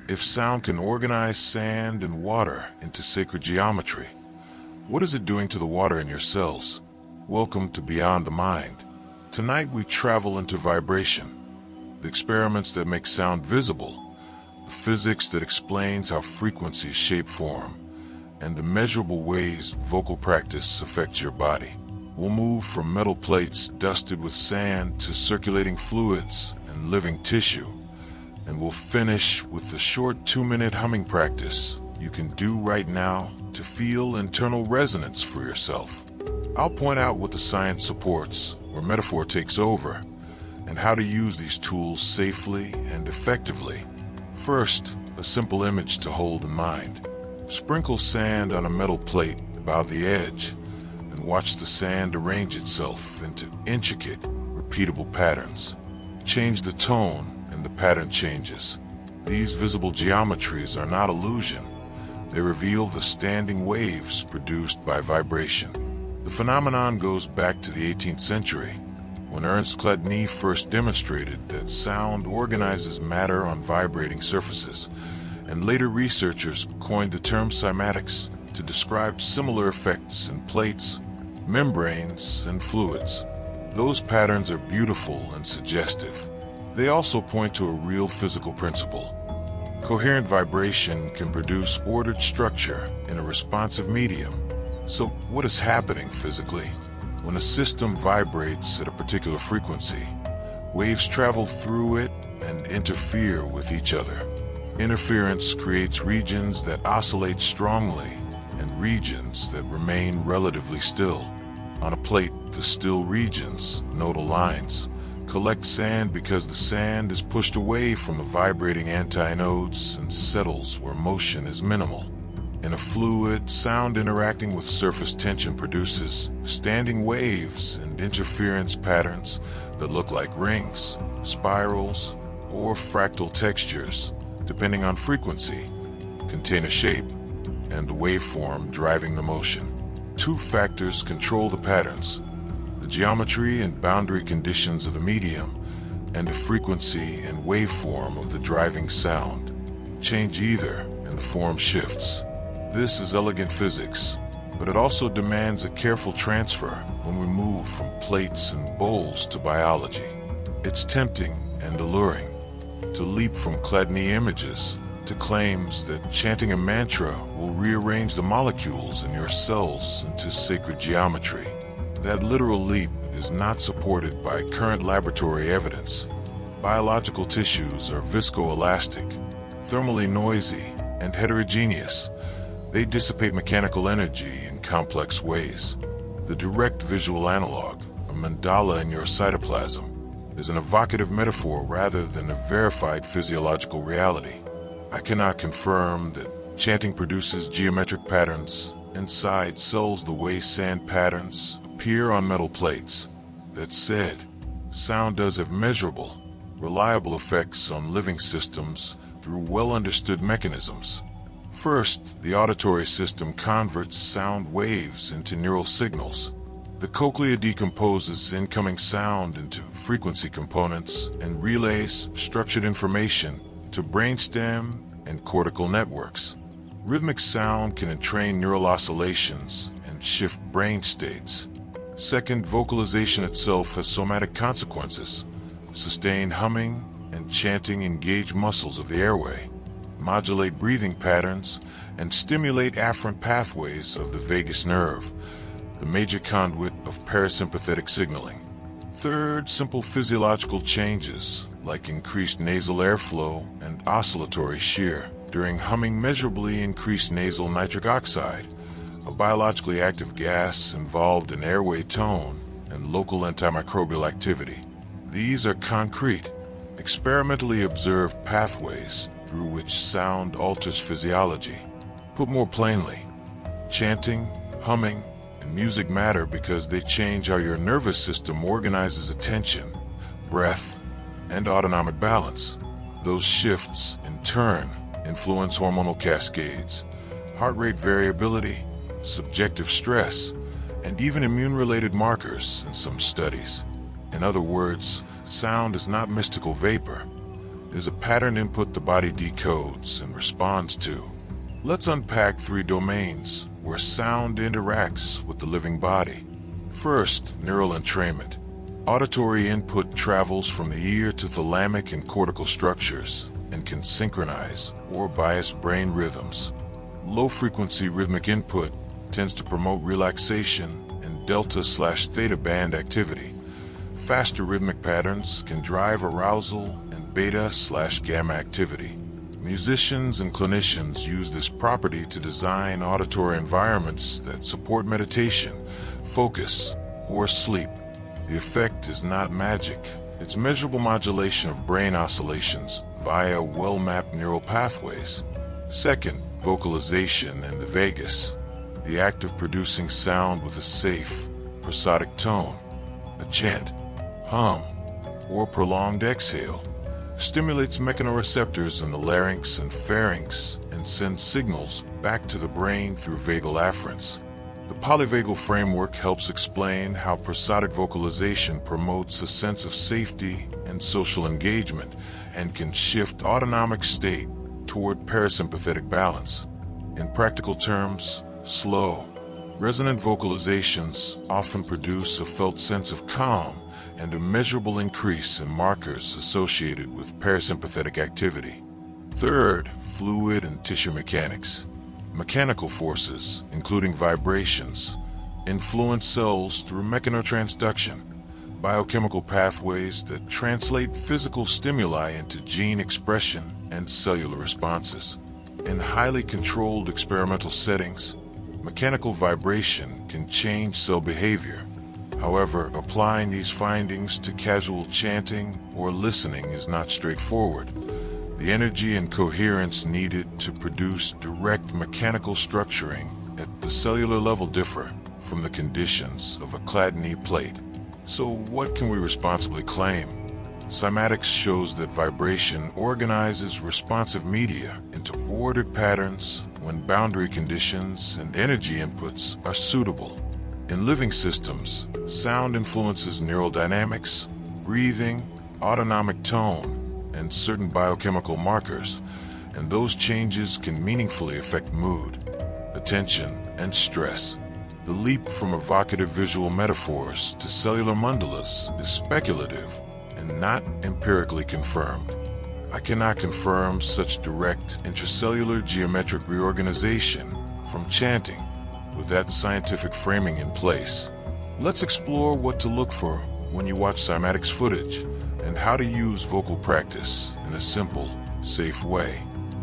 If sound can organize sand and water into sacred geometry, what is it doing to the water in your cells? Welcome to Beyond the Mind. Tonight we travel into vibration, the experiments that make sound visible, the physics that explains how frequencies shape form, and the measurable ways vocal practice affects your body. We'll move from metal plates dusted with sand to circulating fluids and living tissue. And we'll finish with the short 2-minute humming practice you can do right now to feel internal resonance for yourself. I'll point out what the science supports, where metaphor takes over, and how to use these tools safely and effectively. First, a simple image to hold in mind. Sprinkle sand on a metal plate about the edge, and watch the sand arrange itself into intricate, repeatable patterns. Change the tone, and the pattern changes. These visible geometries are not illusion. They reveal the standing waves produced by vibration. The phenomenon goes back to the 18th century, when Ernst Chladni first demonstrated that sound organizes matter on vibrating surfaces, and later researchers coined the term cymatics to describe similar effects in plates, membranes, and fluids. Those patterns are beautiful and suggestive. They also point to a real physical principle. Coherent vibration can produce ordered structure in a responsive medium. So what is happening physically? When a system vibrates at a particular frequency, waves travel through it and interfere with each other. Interference creates regions that oscillate strongly and regions that remain relatively still. On a plate, the still regions, nodal lines, collect sand because the sand is pushed away from the vibrating antinodes and settles where motion is minimal. In a fluid, sound interacting with surface tension produces standing waves and interference patterns that look like rings, spirals, or fractal textures, depending on frequency, container shape, and the waveform driving the motion. Two factors control the patterns: the geometry and boundary conditions of the medium, and the frequency and waveform of the driving sound. Change either, and the form shifts. This is elegant physics, but it also demands a careful transfer when we move from plates and bowls to biology. It's tempting and alluring to leap from Chladni images to claims that chanting a mantra will rearrange the molecules in your cells into sacred geometry. That literal leap is not supported by current laboratory evidence. Biological tissues are viscoelastic, thermally noisy, and heterogeneous. They dissipate mechanical energy in complex ways. The direct visual analog, a mandala in your cytoplasm, is an evocative metaphor rather than a verified physiological reality. I cannot confirm that chanting produces geometric patterns inside cells the way sand patterns appear on metal plates. That said, sound does have measurable, reliable effects on living systems through well-understood mechanisms. First, the auditory system converts sound waves into neural signals. The cochlea decomposes incoming sound into frequency components and relays structured information to brainstem and cortical networks. Rhythmic sound can entrain neural oscillations and shift brain states. Second, vocalization itself has somatic consequences. Sustained humming and chanting engage muscles of the airway, modulate breathing patterns, and stimulate afferent pathways of the vagus nerve, the major conduit of parasympathetic signaling. Third, simple physiological changes like increased nasal airflow and oscillatory shear. During humming, measurably increased nasal nitric oxide, a biologically active gas involved in airway tone and local antimicrobial activity. These are concrete, experimentally observed pathways through which sound alters physiology. Put more plainly, chanting, humming, and music matter because they change how your nervous system organizes attention, breath, and autonomic balance. Those shifts, in turn, influence hormonal cascades, heart rate variability, subjective stress, and even immune-related markers in some studies. In other words, sound is not mystical vapor. is a pattern input the body decodes and responds to. Let's unpack 3 domains where sound interacts with the living body. First, neural entrainment. Auditory input travels from the ear to thalamic and cortical structures and can synchronize or bias brain rhythms. Low-frequency rhythmic input tends to promote relaxation and delta/theta band activity. Faster rhythmic patterns can drive arousal and beta/gamma activity. Musicians and clinicians use this property to design auditory environments that support meditation, focus, or sleep. The effect is not magic. It's measurable modulation of brain oscillations via well-mapped neural pathways. Second, vocalization and the vagus. The act of producing sound with a safe, prosodic tone, a chant, hum, or prolonged exhale, stimulates mechanoreceptors in the larynx and pharynx and sends signals back to the brain through vagal afferents. The polyvagal framework helps explain how prosodic vocalization promotes a sense of safety and social engagement and can shift autonomic state toward parasympathetic balance. In practical terms, slow, resonant vocalizations often produce a felt sense of calm and a measurable increase in markers associated with parasympathetic activity. Third, fluid and tissue mechanics. Mechanical forces, including vibrations, influence cells through mechanotransduction, biochemical pathways that translate physical stimuli into gene expression and cellular responses. In highly controlled experimental settings, mechanical vibration can change cell behavior. However, applying these findings to casual chanting or listening is not straightforward. The energy and coherence needed to produce direct mechanical structuring at the cellular level differ from the conditions of a Chladni plate. So what can we responsibly claim? Cymatics shows that vibration organizes responsive media into ordered patterns when boundary conditions and energy inputs are suitable. In living systems, sound influences neural dynamics, breathing, autonomic tone, and certain biochemical markers, and those changes can meaningfully affect mood, attention, and stress. The leap from evocative visual metaphors to cellular mandalas is speculative and not empirically confirmed. I cannot confirm such direct intracellular geometric reorganization from chanting with that scientific framing in place. Let's explore what to look for when you watch Cymatics footage and how to use vocal practice in a simple, safe way.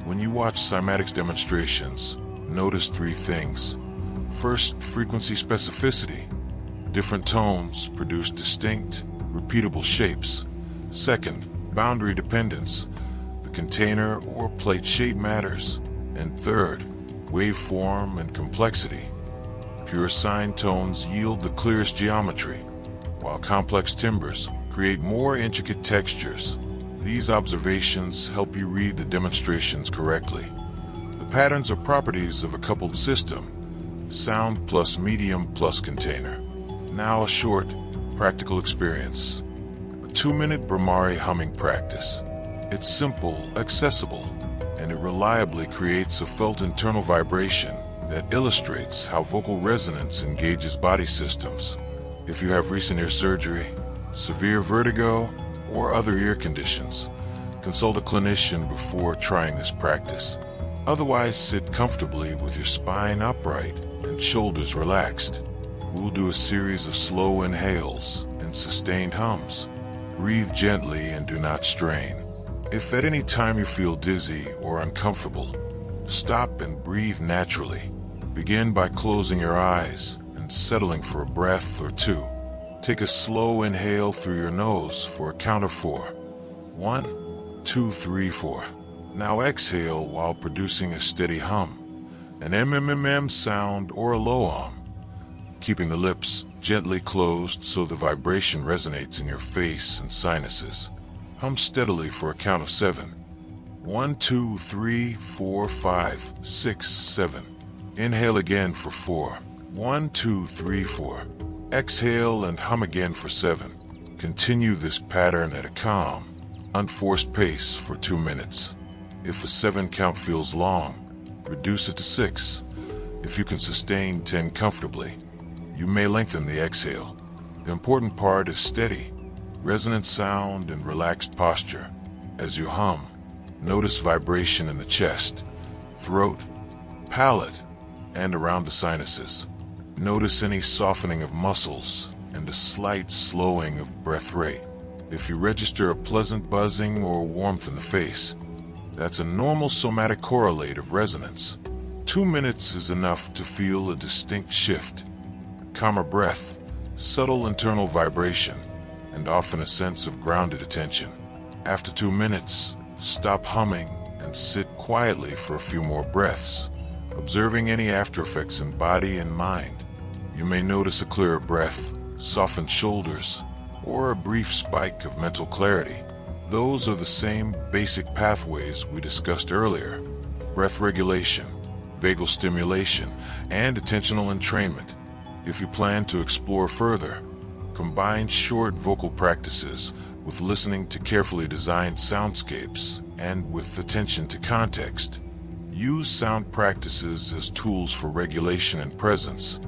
When you watch Cymatics demonstrations, notice 3 things. First, frequency specificity. Different tones produce distinct, repeatable shapes. Second, boundary dependence. The container or plate shape matters. And third, waveform and complexity. Pure sine tones yield the clearest geometry, while complex timbres create more intricate textures. These observations help you read the demonstrations correctly. The patterns are properties of a coupled system, sound plus medium plus container. Now a short, practical experience. A 2-minute Bhramari humming practice. It's simple, accessible, and it reliably creates a felt internal vibration that illustrates how vocal resonance engages body systems. If you have recent ear surgery, severe vertigo, or other ear conditions, consult a clinician before trying this practice. Otherwise, sit comfortably with your spine upright and shoulders relaxed. We'll do a series of slow inhales and sustained hums. Breathe gently and do not strain. If at any time you feel dizzy or uncomfortable, stop and breathe naturally. Begin by closing your eyes and settling for a breath or 2. Take a slow inhale through your nose for a count of 4. 1, 2, 3, 4. Now exhale while producing a steady hum, an MMMM sound or a low hum, keeping the lips gently closed so the vibration resonates in your face and sinuses. Hum steadily for a count of 7. 1, 2, 3, 4, 5, 6, 7. Inhale again for 4. 1, 2, 3, 4. Exhale and hum again for 7. Continue this pattern at a calm, Unforced pace for 2 minutes. If a 7 count feels long, reduce it to 6. If you can sustain 10 comfortably, you may lengthen the exhale. The important part is steady, resonant sound and relaxed posture. As you hum, notice vibration in the chest, throat, palate, and around the sinuses. Notice any softening of muscles and a slight slowing of breath rate. If you register a pleasant buzzing or warmth in the face, that's a normal somatic correlate of resonance. 2 minutes is enough to feel a distinct shift. Calmer breath, subtle internal vibration, and often a sense of grounded attention. After 2 minutes, stop humming and sit quietly for a few more breaths, observing any after effects in body and mind. You may notice a clearer breath, softened shoulders, or a brief spike of mental clarity. Those are the same basic pathways we discussed earlier: breath regulation, vagal stimulation, and attentional entrainment. If you plan to explore further, combine short vocal practices with listening to carefully designed soundscapes and with attention to context. Use sound practices as tools for regulation and presence,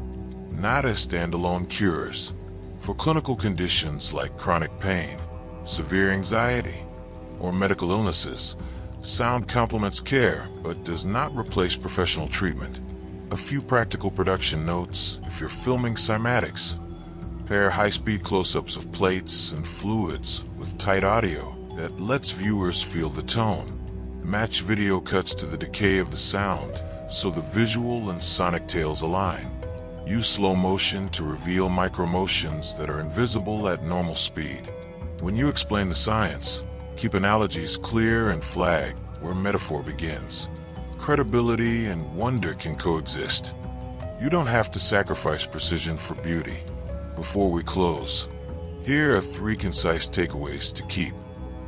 not as standalone cures. For clinical conditions like chronic pain, severe anxiety, or medical illnesses, sound complements care but does not replace professional treatment. A few practical production notes: if you're filming cymatics, pair high-speed close-ups of plates and fluids with tight audio that lets viewers feel the tone. Match video cuts to the decay of the sound so the visual and sonic tails align. Use slow motion to reveal micromotions that are invisible at normal speed. When you explain the science, keep analogies clear and flag where metaphor begins. Credibility and wonder can coexist. You don't have to sacrifice precision for beauty. Before we close, here are 3 concise takeaways to keep.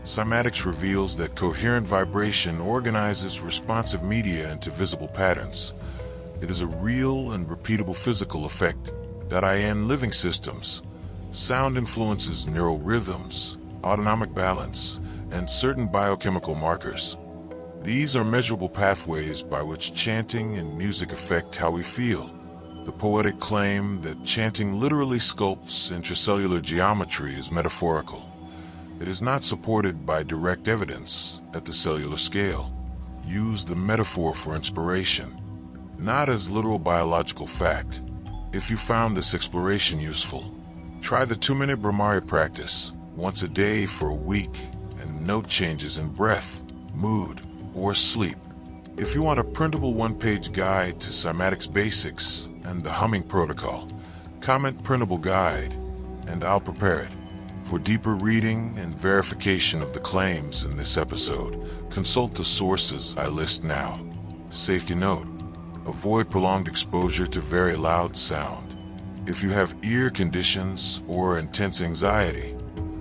Cymatics reveals that coherent vibration organizes responsive media into visible patterns. It is a real and repeatable physical effect. In living systems, sound influences neural rhythms, autonomic balance, and certain biochemical markers. These are measurable pathways by which chanting and music affect how we feel. The poetic claim that chanting literally sculpts intracellular geometry is metaphorical. It is not supported by direct evidence at the cellular scale. Use the metaphor for inspiration, not as literal biological fact. If you found this exploration useful, try the 2-minute Bhramari practice once a day for a week and note changes in breath, mood, or sleep. If you want a printable 1-page guide to cymatics basics and the humming protocol, comment printable guide and I'll prepare it. For deeper reading and verification of the claims in this episode, consult the sources I list now. Safety note: avoid prolonged exposure to very loud sound. If you have ear conditions or intense anxiety,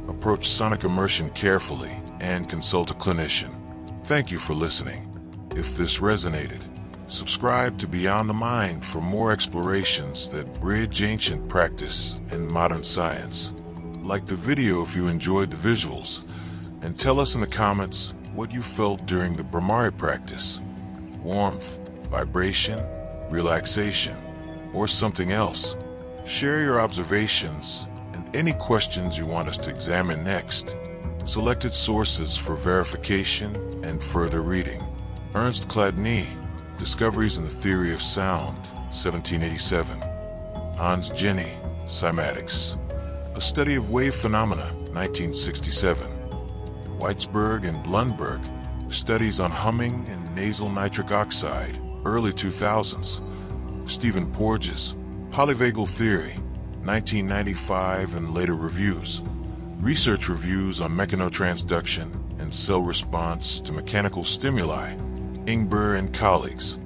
approach sonic immersion carefully and consult a clinician. Thank you for listening. If this resonated, subscribe to Beyond the Mind for more explorations that bridge ancient practice and modern science. Like the video if you enjoyed the visuals, and tell us in the comments what you felt during the Bhramari practice. Warmth, vibration, relaxation, or something else. Share your observations and any questions you want us to examine next. Selected sources for verification and further reading: Ernst Chladni, Discoveries in the Theory of Sound, 1787. Hans Jenny, Cymatics, A Study of Wave Phenomena, 1967. Weitzberg and Lundberg, Studies on Humming and Nasal Nitric Oxide, early 2000s. Stephen Porges, Polyvagal Theory, 1995 and later reviews. Research reviews on mechanotransduction and cell response to mechanical stimuli. Ingber and colleagues,